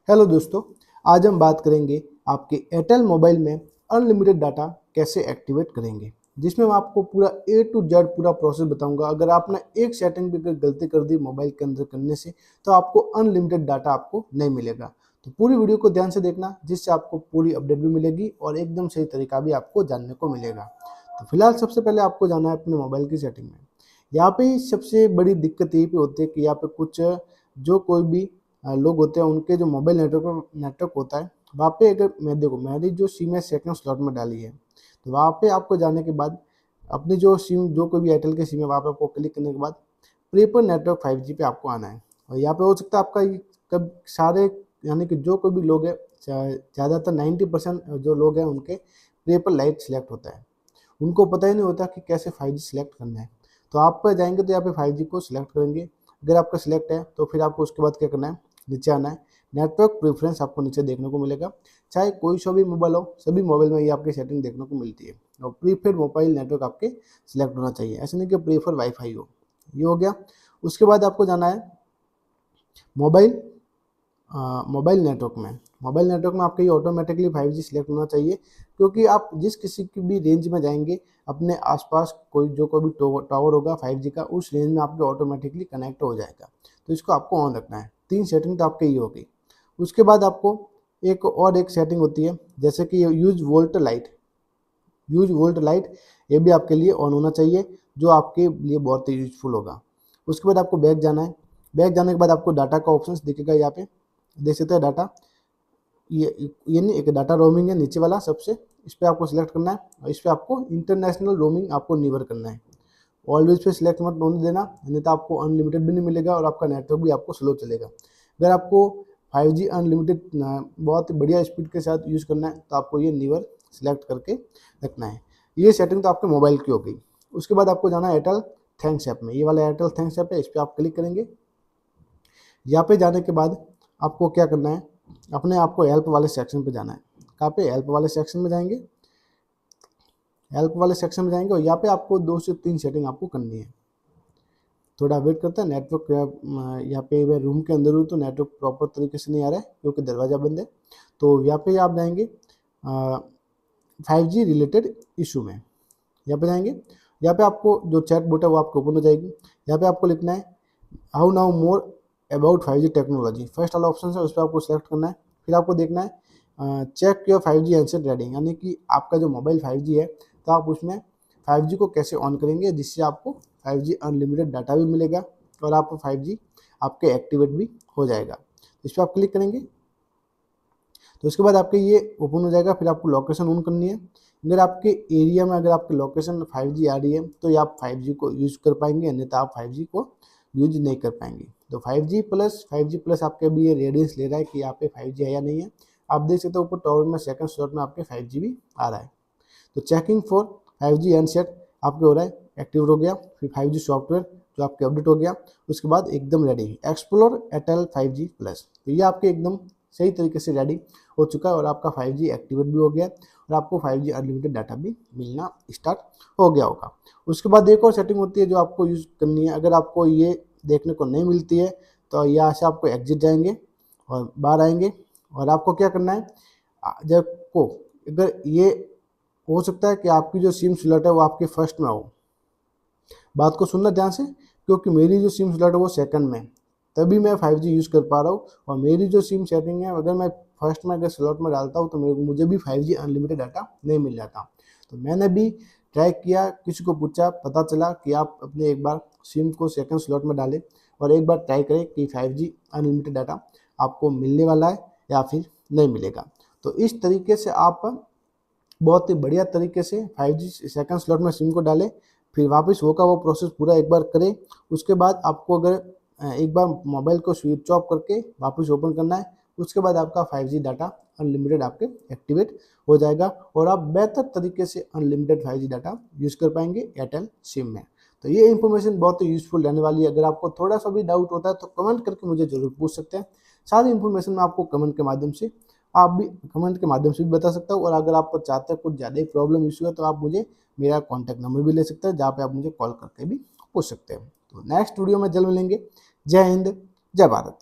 Hello दोस्तों, आज हम बात करेंगे आपके एयरटेल मोबाइल में अनलिमिटेड डाटा कैसे एक्टिवेट करेंगे, जिसमें मैं आपको पूरा ए टू जेड पूरा प्रोसेस बताऊंगा। अगर आपने एक सेटिंग भी गलती कर दी मोबाइल के अंदर करने से तो आपको अनलिमिटेड डाटा आपको नहीं मिलेगा। तो पूरी वीडियो को ध्यान से देखना, जिससे आपको पूरी अपडेट भी मिलेगी और एकदम सही तरीका भी आपको जानने को मिलेगा। तो फिलहाल सबसे पहले आपको जाना है अपने मोबाइल की सेटिंग में। यहाँ पे सबसे बड़ी दिक्कत यही पे होती है कि यहाँ पे कुछ जो कोई भी लोग होते हैं, उनके जो मोबाइल नेटवर्क होता है वहाँ पे, अगर मैं देखो मेरी जो सिम है सेकंड स्लॉट में डाली है, तो वहाँ पे आपको जाने के बाद अपनी जो सिम, जो कोई भी एयरटेल की सिम है, वहाँ पे आपको क्लिक करने के बाद प्रीपेड नेटवर्क 5G पे आपको आना है। और यहाँ पे हो सकता है आपका कब सारे, यानी कि जो कोई भी लोग है, ज़्यादातर 90% जो लोग हैं उनके प्रीपेड लाइट सिलेक्ट होता है। उनको पता ही नहीं होता कि कैसे 5G सिलेक्ट करना है। तो आप पर जाएंगे तो यहाँ पे 5G को सिलेक्ट करेंगे। अगर आपका सिलेक्ट है तो फिर आपको उसके बाद क्या करना है, नीचे आना है। नेटवर्क प्रेफरेंस आपको नीचे देखने को मिलेगा। चाहे कोई सा भी मोबाइल हो, सभी मोबाइल में ये आपकी सेटिंग देखने को मिलती है। और प्रीपेड मोबाइल नेटवर्क आपके सिलेक्ट होना चाहिए, ऐसे नहीं कि प्रीफर वाईफाई हो। ये हो गया। उसके बाद आपको जाना है मोबाइल मोबाइल नेटवर्क में आपका ये ऑटोमेटिकली 5G सिलेक्ट होना चाहिए, क्योंकि आप जिस किसी की भी रेंज में जाएंगे, अपने आसपास कोई भी टावर होगा 5G का, उस रेंज में आपके ऑटोमेटिकली कनेक्ट हो जाएगा। तो इसको आपको ऑन रखना है। 3 सेटिंग तो आपके ये हो गई। उसके बाद आपको एक सेटिंग होती है, जैसे कि यूज वोल्ट लाइट, ये भी आपके लिए ऑन होना चाहिए, जो आपके लिए बहुत ही यूजफुल होगा। उसके बाद आपको बैक जाना है। बैक जाने के बाद आपको डाटा का ऑप्शन दिखेगा, यहाँ पे देख सकते हैं डाटा, ये नहीं, एक डाटा रोमिंग है नीचे वाला सबसे, इस पर आपको सिलेक्ट करना है। और इस पर आपको इंटरनेशनल रोमिंग आपको निवर करना है। ऑलवेज पे सिलेक्ट मत होने देना, नहीं तो आपको अनलिमिटेड भी नहीं मिलेगा और आपका नेटवर्क भी आपको स्लो चलेगा। अगर आपको 5G अनलिमिटेड बहुत ही बढ़िया स्पीड के साथ यूज़ करना है तो आपको ये निवर सिलेक्ट करके रखना है। ये सेटिंग तो आपके मोबाइल की हो गई। उसके बाद आपको जाना है एयरटेल थैंक्स ऐप में। ये वाला एयरटेल थैंक्स ऐप है, इस पर आप क्लिक करेंगे। यहाँ पे जाने के बाद आपको क्या करना है, अपने आपको हेल्प वाले सेक्शन पे जाना है। कहाँ पे? हेल्प वाले सेक्शन में जाएंगे। और यहाँ पे आपको 2 से 3 सेटिंग आपको करनी है। थोड़ा वेट करते हैं। नेटवर्क यहाँ पे मैं रूम के अंदर हूँ तो नेटवर्क प्रॉपर तरीके से नहीं आ रहा है, क्योंकि दरवाज़ा बंद है। तो यहाँ पे आप जाएंगे 5G रिलेटेड इशू में, यहाँ पे जाएंगे। यहाँ पे आपको जो चैट बोट है वो आपको ओपन हो जाएगी। यहाँ पे आपको लिखना है how now more about 5G technology, first वाला ऑप्शन है, उस पर आपको सेलेक्ट करना है। फिर आपको देखना है check your 5G handset rating, यानी कि आपका जो मोबाइल 5G है तो आप उसमें 5G को कैसे ऑन करेंगे, जिससे आपको 5G अनलिमिटेड डाटा भी मिलेगा और आपको 5G आपके एक्टिवेट भी हो जाएगा। इस पर आप क्लिक करेंगे तो उसके बाद आपके ये ओपन हो जाएगा। फिर आपको लोकेशन ऑन करनी है। अगर आपके एरिया में अगर आपके लोकेशन 5G आ रही है तो ये आप 5G को यूज़ कर पाएंगे, अन्यथा आप 5G को यूज नहीं कर पाएंगे। तो 5G प्लस आपके अभी ये रेडियंस ले रहा है कि यहाँ पे 5G है या नहीं है। आप देख सकते हो ऊपर टॉवर में सेकंड स्लॉट में आपके 5G भी आ रहा है। तो चेकिंग फॉर 5G हैंडसेट आपके हो रहा है, एक्टिव हो गया। फिर 5G सॉफ्टवेयर जो आपके अपडेट हो गया। उसके बाद एकदम ready explore Airtel 5G plus, तो ये आपके एकदम सही तरीके से रेडी हो चुका है और आपका 5G एक्टिवेट भी हो गया और आपको 5G अनलिमिटेड डाटा भी मिलना स्टार्ट हो गया होगा। उसके बाद एक और सेटिंग होती है जो आपको यूज़ करनी है। अगर आपको ये देखने को नहीं मिलती है तो यहाँ से आपको एग्जिट जाएंगे और बाहर आएंगे। और आपको क्या करना है, जब को अगर ये हो सकता है कि आपकी जो सिम स्लॉट है वो आपके फर्स्ट में हो, बात को सुनना ध्यान से, क्योंकि मेरी जो सिम स्लॉट है वो सेकंड में, तभी मैं 5G यूज़ कर पा रहा हूँ। और मेरी जो सिम सेटिंग है, अगर मैं फर्स्ट में अगर स्लॉट में डालता हूँ तो मुझे भी 5G अनलिमिटेड डाटा नहीं मिल जाता। तो मैंने भी ट्राई किया, किसी को पूछा, पता चला कि आप अपने एक बार सिम को सेकंड स्लॉट में डालें और एक बार ट्राई करें कि 5G अनलिमिटेड डाटा आपको मिलने वाला है या फिर नहीं मिलेगा। तो इस तरीके से आप बहुत ही बढ़िया तरीके से 5G सेकंड स्लॉट में सिम को डालें, फिर वापस वो का वो प्रोसेस पूरा एक बार करें। उसके बाद आपको अगर एक बार मोबाइल को स्विच ऑफ करके वापस ओपन करना है, उसके बाद आपका 5G डाटा अनलिमिटेड आपके एक्टिवेट हो जाएगा और आप बेहतर तरीके से अनलिमिटेड 5G डाटा यूज़ कर पाएंगे एयरटेल सिम में। तो ये इन्फॉर्मेशन बहुत ही यूज़फुल रहने वाली है। अगर आपको थोड़ा सा भी डाउट होता है तो कमेंट करके मुझे ज़रूर पूछ सकते हैं। सारी इन्फॉर्मेशन मैं आपको कमेंट के माध्यम से भी बता सकता हूँ। और अगर आप चाहते हैं कुछ ज़्यादा ही प्रॉब्लम इशू है तो आप मुझे मेरा कॉन्टैक्ट नंबर भी ले सकते हैं, जहाँ पे आप मुझे कॉल करके भी पूछ सकते हैं। तो नेक्स्ट वीडियो में जल्द मिलेंगे। जय हिंद, जय भारत।